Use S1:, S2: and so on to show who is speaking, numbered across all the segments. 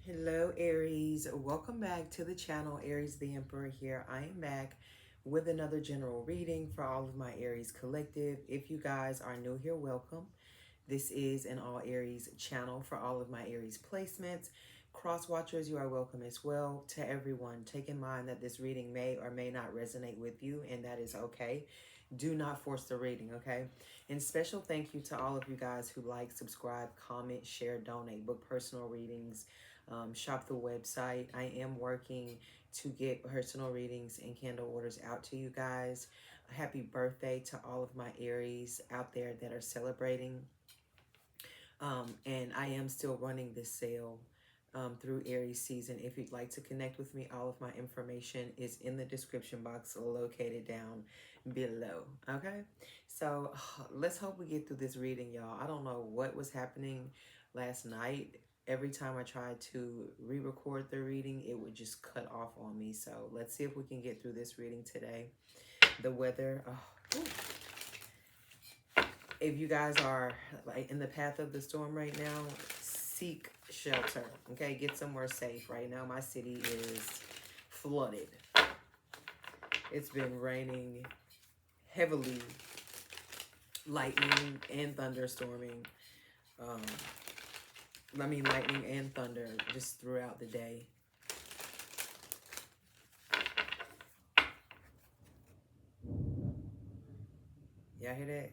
S1: Hello, Aries. Welcome back to the channel. Aries the Emperor here. I am back with another general reading for all of my Aries collective. If you guys are new here, welcome. This is an all Aries channel for all of my Aries placements. Cross watchers, you are welcome as well. To everyone, take in mind that this reading may or may not resonate with you, and that is okay. Do not force the reading, okay? And special thank you to all of you guys who like, subscribe, comment, share, donate, book personal readings, shop the website. I am working to get personal readings and candle orders out to you guys. Happy birthday to all of my Aries out there that are celebrating. And I am still running this sale through Aries season. If you'd like to connect with me, all of my information is in the description box located down below. Okay, so let's hope we get through this reading, y'all. I don't know what was happening last night. Every time I tried to re-record the reading, it would just cut off on me. So let's see if we can get through this reading today. The weather, if you guys are like in the path of the storm right now, seek shelter. Okay, get somewhere safe. Right now, my city is flooded. It's been raining heavily, lightning and thunderstorming. Lightning and thunder just throughout the day. Y'all hear that?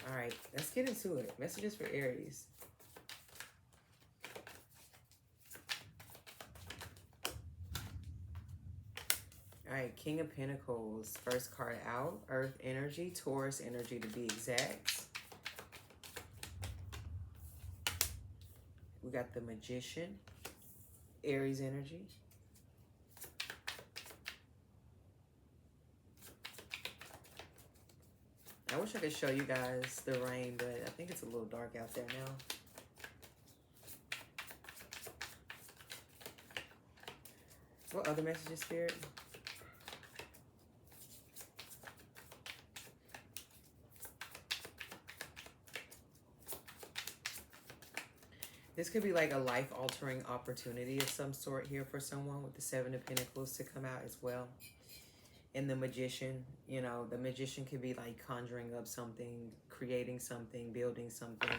S1: All right, let's get into it. Messages for Aries. All right, King of Pentacles, first card out, Earth energy, Taurus energy to be exact. We got the Magician, Aries energy. I wish I could show you guys the rain, but I think it's a little dark out there now. What other messages, Spirit? This could be like a life-altering opportunity of some sort here for someone with the Seven of Pentacles to come out as well. And the Magician, you know, the Magician could be like conjuring up something, creating something, building something,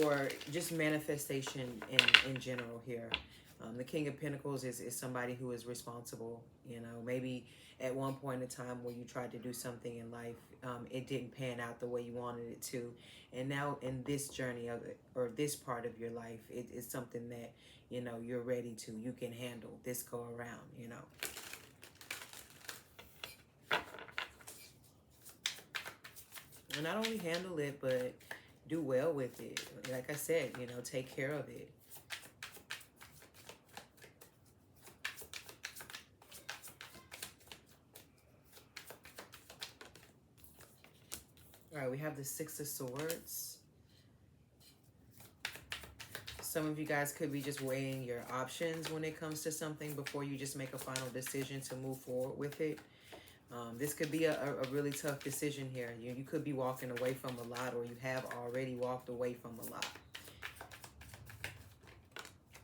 S1: or just manifestation in general here. The King of Pentacles is somebody who is responsible. You know, maybe at one point in time where you tried to do something in life, it didn't pan out the way you wanted it to. And now in this journey of it, or this part of your life, it is something that, you know, you're ready to, you can handle this go around, you know. And not only handle it, but do well with it. Like I said, you know, take care of it. All right, we have the Six of Swords. Some of you guys could be just weighing your options when it comes to something before you just make a final decision to move forward with it. This could be a really tough decision here. You could be walking away from a lot, or you have already walked away from a lot.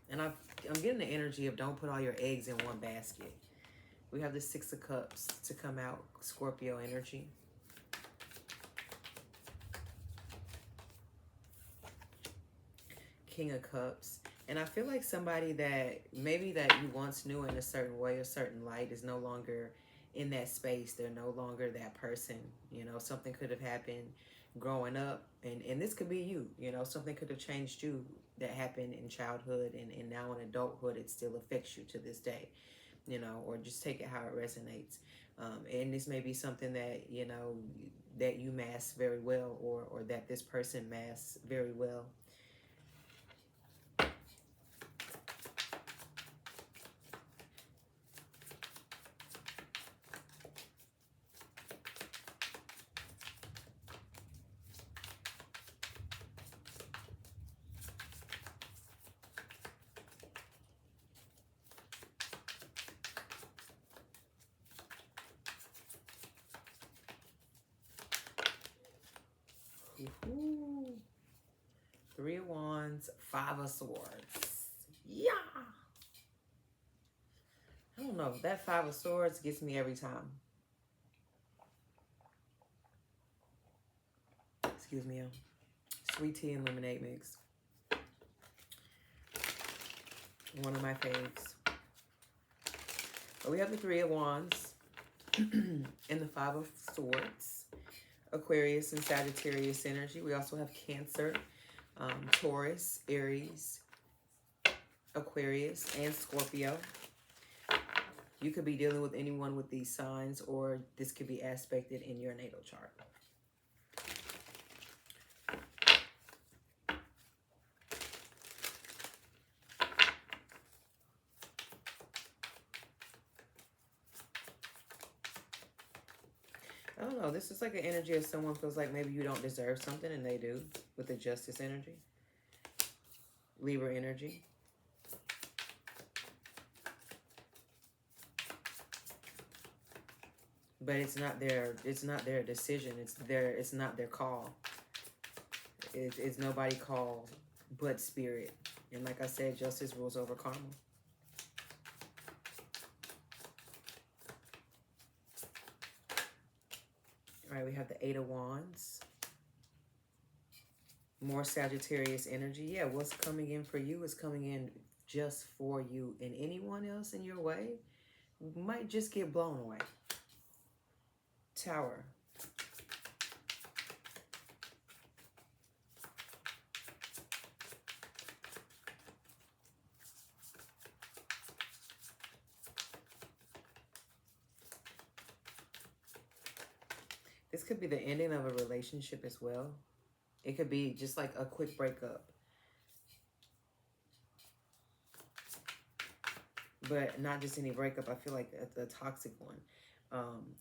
S1: And I'm getting the energy of don't put all your eggs in one basket. We have the Six of Cups to come out, Scorpio energy. King of Cups. And I feel like somebody that maybe that you once knew in a certain way, a certain light, is no longer in that space. They're no longer that person. You know, something could have happened growing up, and this could be you. You know, something could have changed you that happened in childhood, and now in adulthood it still affects you to this day. You know, or just take it how it resonates. And this may be something that, you know, that you mask very well, or that this person masks very well. Wands, Five of Swords. Yeah. I don't know. That Five of Swords gets me every time. Excuse me. Sweet tea and lemonade mix. One of my faves. But we have the Three of Wands and the Five of Swords. Aquarius and Sagittarius energy. We also have Cancer, Taurus, Aries, Aquarius, and Scorpio. You could be dealing with anyone with these signs, or this could be aspected in your natal chart. I don't know. This is like an energy of someone feels like maybe you don't deserve something, and they do, with the Justice energy. Libra energy. But it's not their decision. It's not their call. It's nobody call but spirit. And like I said, justice rules over karma. All right, we have the Eight of Wands. More Sagittarius energy. Yeah, what's coming in for you is coming in just for you. And anyone else in your way might just get blown away. Tower. This could be the ending of a relationship as well. It could be just like a quick breakup. But not just any breakup. I feel like a toxic one.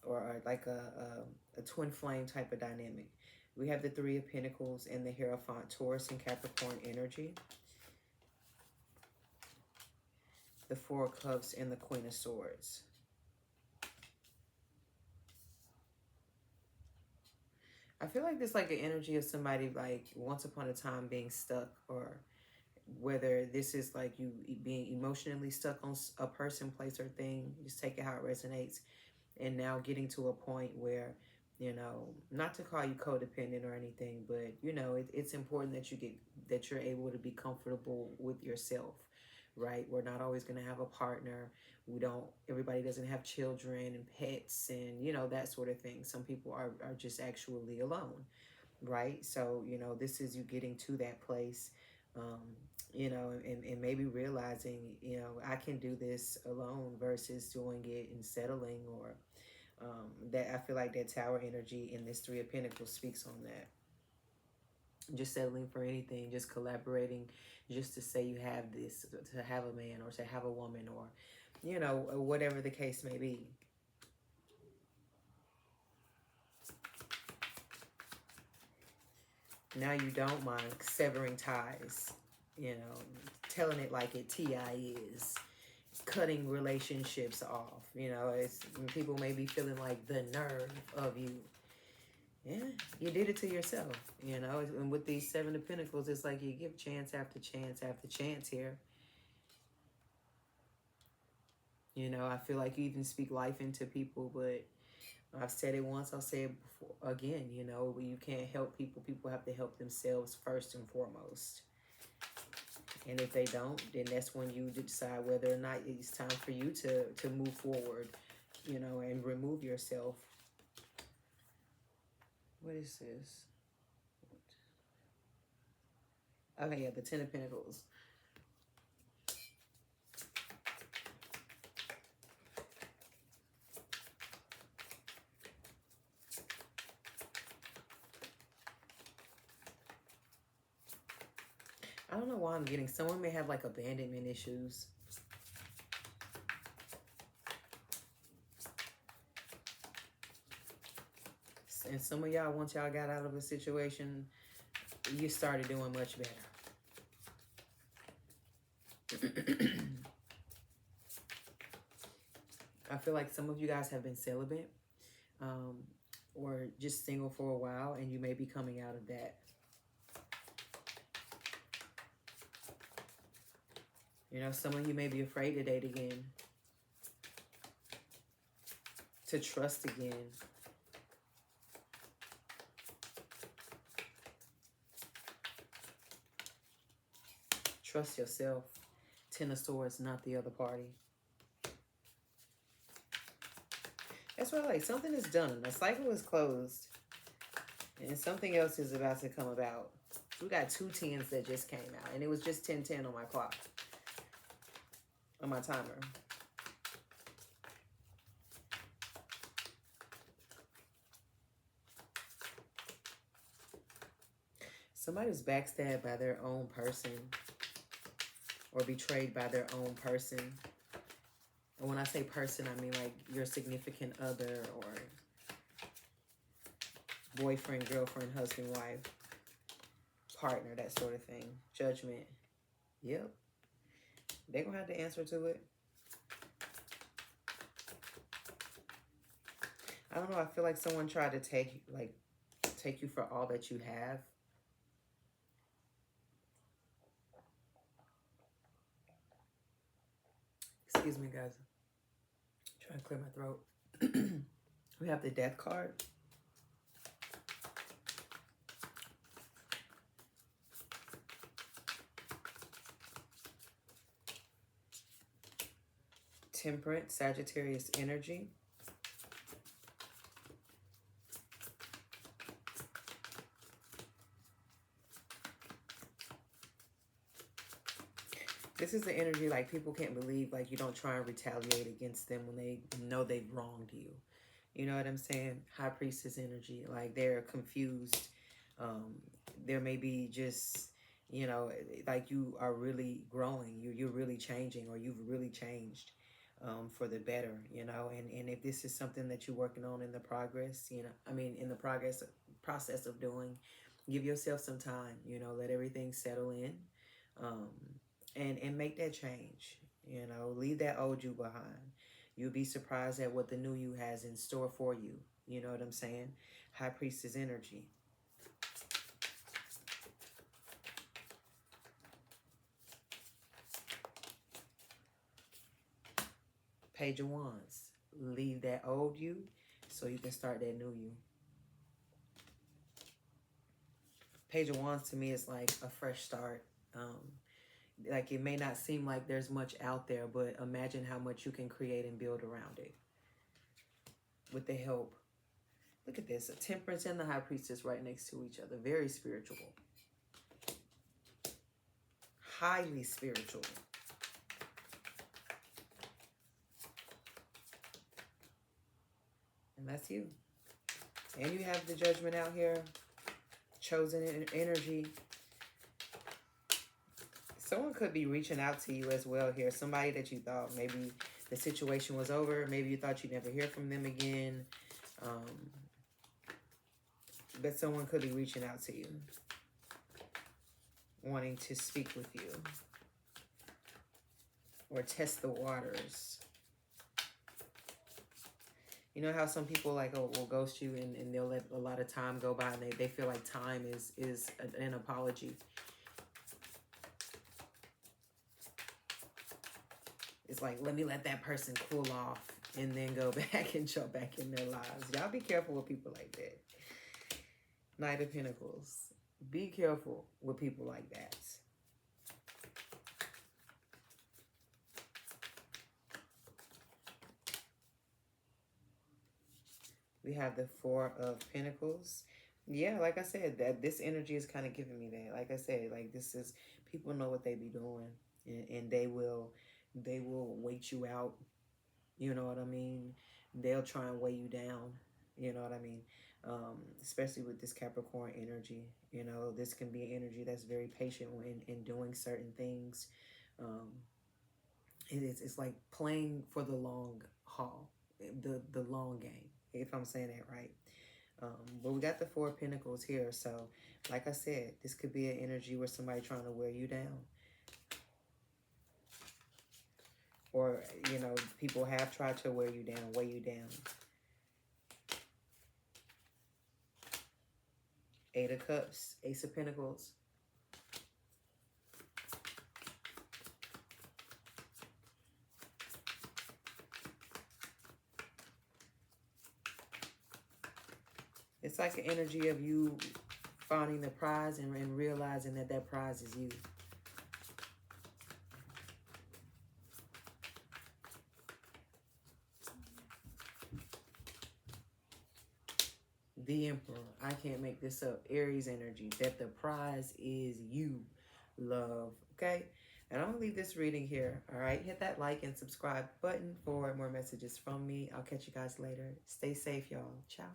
S1: Or like a twin flame type of dynamic. We have the Three of Pentacles and the Hierophant, Taurus and Capricorn energy. The Four of Cups and the Queen of Swords. I feel like this like an energy of somebody like once upon a time being stuck, or whether this is like you being emotionally stuck on a person, place, or thing. Just take it how it resonates. And now getting to a point where, you know, not to call you codependent or anything, but, you know, it's important that you're able to be comfortable with yourself, right? We're not always going to have a partner. Everybody doesn't have children and pets and, you know, that sort of thing. Some people are just actually alone, right? So, you know, this is you getting to that place, you know, and maybe realizing, you know, I can do this alone versus doing it and settling, or that I feel like that Tower energy in this Three of Pentacles speaks on that. Just settling for anything, just collaborating, just to say you have this, to have a man or to have a woman, or, you know, whatever the case may be. Now you don't mind severing ties, you know, telling it like it TI is, cutting relationships off, you know. It's people may be feeling like the nerve of you. Yeah, you did it to yourself, you know. And with these Seven of Pentacles, it's like you give chance after chance after chance here. You know, I feel like you even speak life into people, but I've said it once, I'll say it before, again, you know, you can't help people. People have to help themselves first and foremost. And if they don't, then that's when you decide whether or not it's time for you to move forward, you know, and remove yourself. What is this? Okay, yeah, the Ten of Pentacles. I don't know why I'm getting, someone may have like abandonment issues. And some of y'all, once y'all got out of a situation, you started doing much better. I feel like some of you guys have been celibate, or just single for a while, and you may be coming out of that. You know, some of you may be afraid to date again, to trust again. Trust yourself. Ten of Swords, not the other party. That's why, like, something is done. The cycle is closed. And something else is about to come about. We got 2 tens that just came out. And it was just 10:10 on my clock. On my timer. Somebody was backstabbed by their own person. Or betrayed by their own person. And when I say person, I mean like your significant other or boyfriend, girlfriend, husband, wife, partner, that sort of thing. Judgment. Yep. They're going to have to answer to it. I don't know. I feel like someone tried to take you for all that you have. Excuse me, guys. Trying to clear my throat. We have the Death card. Temperance, Sagittarius energy. This is the energy like people can't believe, like you don't try and retaliate against them when they know they've wronged you. You know what I'm saying? High Priestess energy, like they're confused. There may be just, you know, like you are really growing. You're really changing, or you've really changed for the better, you know. And if this is something that you're working on in the progress, you know, I mean, in the process of doing, give yourself some time, you know, let everything settle in. And make that change, you know, leave that old you behind. You'll be surprised at what the new you has in store for you. You know what I'm saying? High Priestess energy. Page of Wands. Leave that old you so you can start that new you. Page of Wands to me is like a fresh start. Like it may not seem like there's much out there, but imagine how much you can create and build around it with the help. Look at this, a Temperance and the High Priestess right next to each other. Very spiritual. Highly spiritual. And that's you. And you have the Judgment out here. Chosen energy. Someone could be reaching out to you as well here. Somebody that you thought maybe the situation was over. Maybe you thought you'd never hear from them again. But someone could be reaching out to you. Wanting to speak with you. Or test the waters. You know how some people like will ghost you and they'll let a lot of time go by and they feel like time is an apology. It's like, let me let that person cool off and then go back and jump back in their lives. Y'all be careful with people like that. Knight of Pentacles. Be careful with people like that. We have the Four of Pentacles. Yeah, like I said, that this energy is kind of giving me that. Like I said, like this is, people know what they be doing. And they will wait you out. You know what I mean? They'll try and weigh you down. You know what I mean? Especially with this Capricorn energy. You know, this can be an energy that's very patient in doing certain things. It's like playing for the long haul, the long game, if I'm saying that right. But we got the Four of Pentacles here. So, like I said, this could be an energy where somebody trying to wear you down. Or, you know, people have tried to wear you down, weigh you down. Eight of Cups, Ace of Pentacles. It's like an energy of you finding the prize and realizing that that prize is you. The Emperor. I can't make this up. Aries energy. That the prize is you, love. Okay? And I'm going to leave this reading here. All right? Hit that like and subscribe button for more messages from me. I'll catch you guys later. Stay safe, y'all. Ciao.